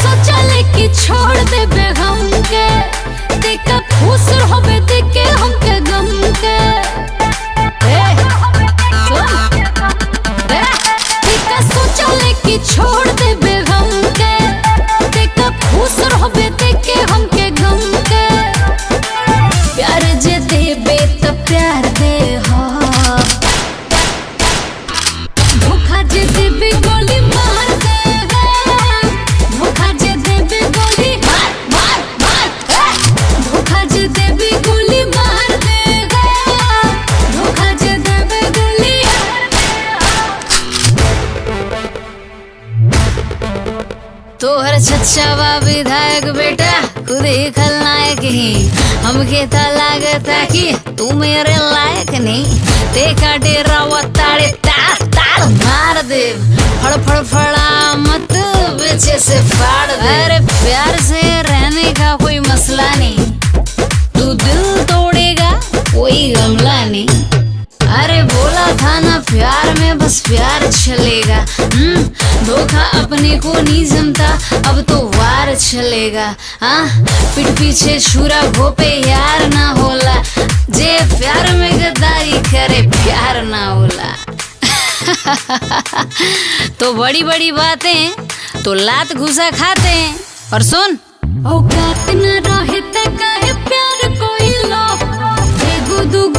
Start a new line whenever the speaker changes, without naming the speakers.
सोचले कि छोड़ देबे हमके, देखा खुश होबे देखे हमके गम के। देखा सोचले कि छोड़ देबे हमके, देखा खुश होबे देखे हमके गम के। प्यार जे देबे तो प्यार दे हो, धोखा जे देबे गोली मार दे, धोखा जे देबे गोली मार मार मार, धोखा जे देबे गोली मार दे, धोखा जे देबे गोली। तोहर चच्चावा विधायक बेटा खुद ही खलनायक ही, हमके था लागता कि तू मेरे लायक नहीं। देखा डेरा वो ताड़े ताल ताल मार दे, फड़ फड़ फड़ा मत पीछे से फाड़ दे। अरे प्यार से रहने का कोई मसला नहीं, तू दिल तोड़ेगा कोई गमला नहीं। अरे बोला था ना प्यार में बस प्यार चलेगा, धोखा अपने को नहीं जमता अब तो वार चलेगा। हाँ पीठ पीछे छुरा घोपे यार ना होला, जे प्यार में गद्दारी करे प्यार ना होला। तो बड़ी बड़ी बातें तो लात घुसा खाते हैं। और सुन औकात न रहे त काहे प्यार कोई लो, एगो दूगो